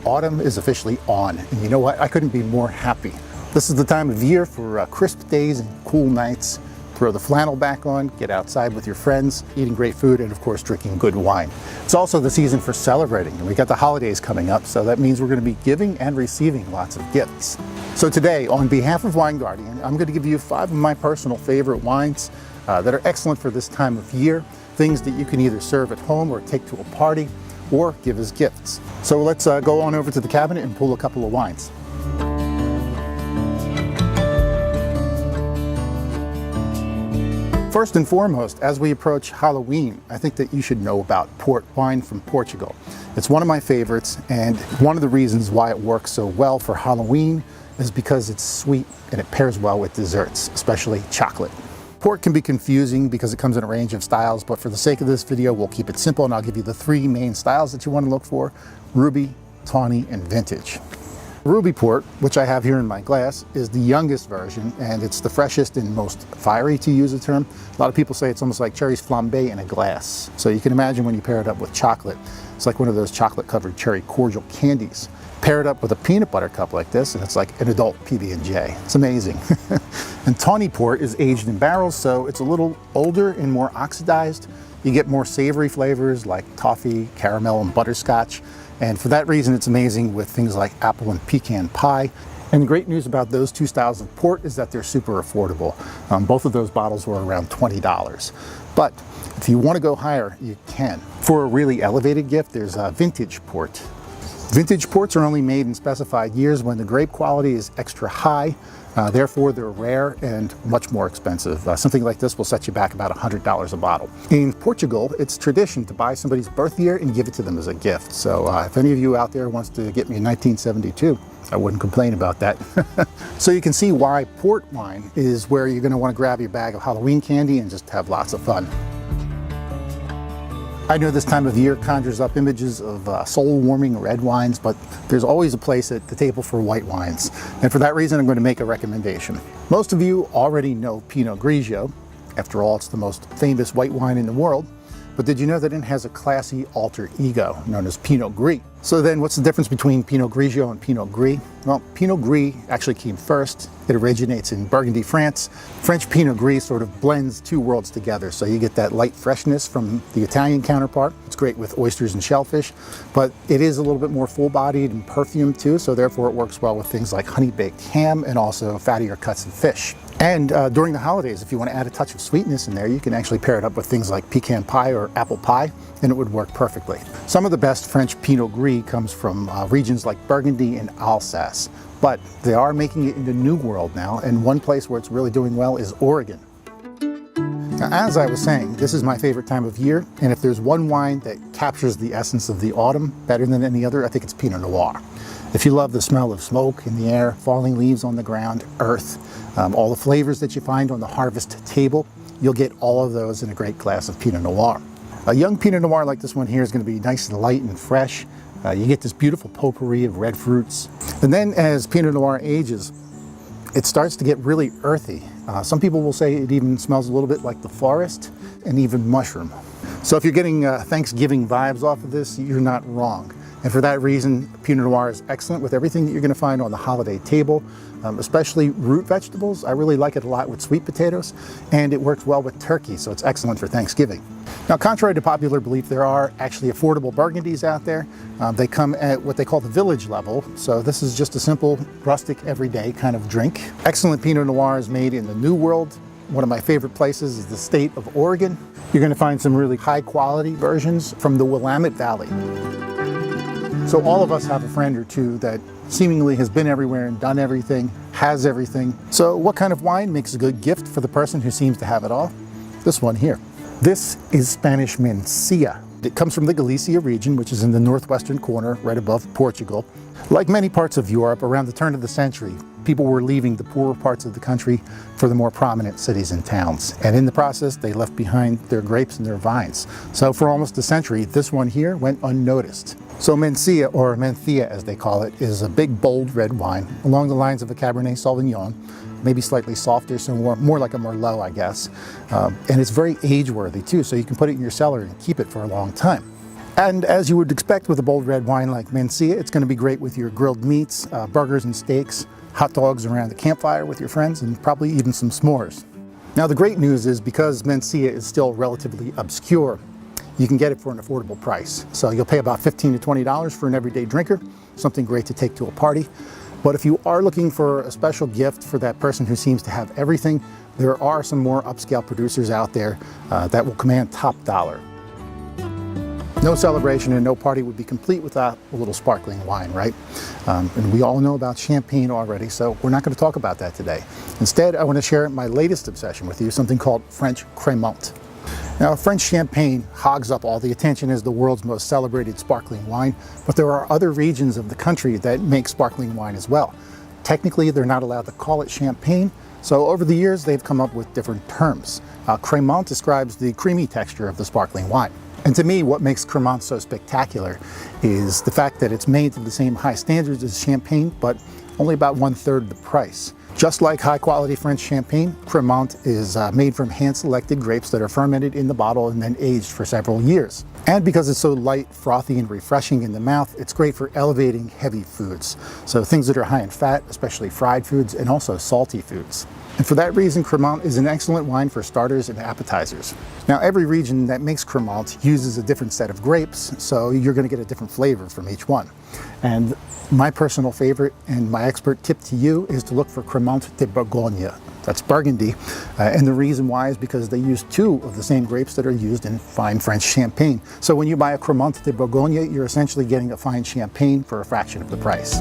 Autumn is officially on, and you know what? I couldn't be more happy. This is the time of year for crisp days and cool nights. Throw the flannel back on, get outside with your friends, eating great food, and of course drinking good wine. It's also the season for celebrating, and we got the holidays coming up, so that means we're going to be giving and receiving lots of gifts. So today, on behalf of Wine Guardian, I'm going to give you 5 of my personal favorite wines that are excellent for this time of year, things that you can either serve at home or take to a party, or give as gifts. So let's go on over to the cabinet and pull a couple of wines. First and foremost, as we approach Halloween, I think that you should know about port wine from Portugal. It's one of my favorites, and one of the reasons why it works so well for Halloween is because it's sweet and it pairs well with desserts, especially chocolate. Port can be confusing because it comes in a range of styles, but for the sake of this video, we'll keep it simple and I'll give you the 3 main styles that you want to look for: ruby, tawny, and vintage. Ruby port, which I have here in my glass, is the youngest version, and it's the freshest and most fiery, to use a term. A lot of people say it's almost like cherries flambé in a glass. So you can imagine when you pair it up with chocolate, it's like one of those chocolate-covered cherry cordial candies. Pair it up with a peanut butter cup like this, and it's like an adult PB&J. It's amazing. And tawny port is aged in barrels, so it's a little older and more oxidized. You get more savory flavors like toffee, caramel, and butterscotch. And for that reason, it's amazing with things like apple and pecan pie. And the great news about those 2 styles of port is that they're super affordable. Both of those bottles were around $20. But if you want to go higher, you can. For a really elevated gift, there's vintage port. Vintage ports are only made in specified years when the grape quality is extra high. Therefore, they're rare and much more expensive. Something like this will set you back about $100 a bottle. In Portugal, it's tradition to buy somebody's birth year and give it to them as a gift. So if any of you out there wants to get me a 1972, I wouldn't complain about that. So you can see why port wine is where you're going to want to grab your bag of Halloween candy and just have lots of fun. I know this time of year conjures up images of soul-warming red wines, but there's always a place at the table for white wines. And for that reason, I'm going to make a recommendation. Most of you already know Pinot Grigio. After all, it's the most famous white wine in the world. But did you know that it has a classy alter ego known as Pinot Gris? So then what's the difference between Pinot Grigio and Pinot Gris? Well, Pinot Gris actually came first. It originates in Burgundy, France. French Pinot Gris sort of blends 2 worlds together. So you get that light freshness from the Italian counterpart. It's great with oysters and shellfish, but it is a little bit more full-bodied and perfumed too. So therefore it works well with things like honey-baked ham and also fattier cuts of fish. And during the holidays, if you want to add a touch of sweetness in there, you can actually pair it up with things like pecan pie or apple pie, and it would work perfectly. Some of the best French Pinot Gris comes from regions like Burgundy and Alsace, but they are making it in the New World now, and one place where it's really doing well is Oregon. Now, as I was saying, this is my favorite time of year, and if there's one wine that captures the essence of the autumn better than any other, I think it's Pinot Noir. If you love the smell of smoke in the air, falling leaves on the ground, earth, all the flavors that you find on the harvest table, you'll get all of those in a great glass of Pinot Noir. A young Pinot Noir like this one here is going to be nice and light and fresh. You get this beautiful potpourri of red fruits. And then as Pinot Noir ages, it starts to get really earthy. Some people will say it even smells a little bit like the forest and even mushroom. So if you're getting Thanksgiving vibes off of this, you're not wrong. And for that reason, Pinot Noir is excellent with everything that you're going to find on the holiday table, especially root vegetables. I really like it a lot with sweet potatoes, and it works well with turkey, so it's excellent for Thanksgiving. Now, contrary to popular belief, there are actually affordable Burgundies out there. They come at what they call the village level, so this is just a simple, rustic, everyday kind of drink. Excellent Pinot Noir is made in the New World. One of my favorite places is the state of Oregon. You're going to find some really high-quality versions from the Willamette Valley. So all of us have a friend or two that seemingly has been everywhere and done everything, has everything. So what kind of wine makes a good gift for the person who seems to have it all? This one here. This is Spanish Mencía. It comes from the Galicia region, which is in the northwestern corner, right above Portugal. Like many parts of Europe, around the turn of the century, people were leaving the poorer parts of the country for the more prominent cities and towns. And in the process, they left behind their grapes and their vines. So for almost a century, this one here went unnoticed. So Mencía, or Mencía as they call it, is a big, bold red wine along the lines of a Cabernet Sauvignon, maybe slightly softer, so more like a Merlot, I guess. And it's very age-worthy too, so you can put it in your cellar and keep it for a long time. And as you would expect with a bold red wine like Mencía, it's going to be great with your grilled meats, burgers and steaks, hot dogs around the campfire with your friends, and probably even some s'mores. Now the great news is because Mencía is still relatively obscure, you can get it for an affordable price. So you'll pay about $15 to $20 for an everyday drinker, something great to take to a party. But if you are looking for a special gift for that person who seems to have everything, there are some more upscale producers out there that will command top dollar. No celebration and no party would be complete without a little sparkling wine, right? And we all know about champagne already, so we're not going to talk about that today. Instead, I want to share my latest obsession with you, something called French Crémant. Now, French champagne hogs up all the attention as the world's most celebrated sparkling wine, but there are other regions of the country that make sparkling wine as well. Technically, they're not allowed to call it champagne, so over the years they've come up with different terms. Crémant describes the creamy texture of the sparkling wine. And to me, what makes Crémant so spectacular is the fact that it's made to the same high standards as champagne, but only about 1/3 the price. Just like high-quality French champagne, Crémant is made from hand-selected grapes that are fermented in the bottle and then aged for several years. And because it's so light, frothy, and refreshing in the mouth, it's great for elevating heavy foods. So things that are high in fat, especially fried foods, and also salty foods. And for that reason, Crémant is an excellent wine for starters and appetizers. Now, every region that makes Crémant uses a different set of grapes, so you're going to get a different flavor from each one. And my personal favorite and my expert tip to you is to look for Crémant de Bourgogne. That's Burgundy. And the reason why is because they use 2 of the same grapes that are used in fine French champagne. So when you buy a Crémant de Bourgogne, you're essentially getting a fine champagne for a fraction of the price.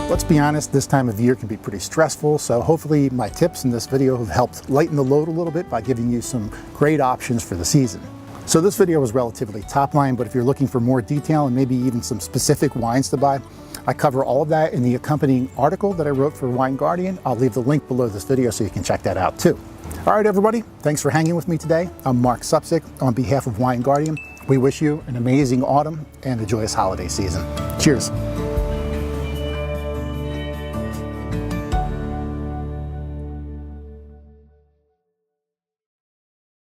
Let's be honest, this time of year can be pretty stressful, so hopefully my tips in this video have helped lighten the load a little bit by giving you some great options for the season. So this video was relatively top line, but if you're looking for more detail and maybe even some specific wines to buy, I cover all of that in the accompanying article that I wrote for Wine Guardian. I'll leave the link below this video so you can check that out too. All right, everybody, thanks for hanging with me today. I'm Marc Supsic. On behalf of Wine Guardian, we wish you an amazing autumn and a joyous holiday season. Cheers.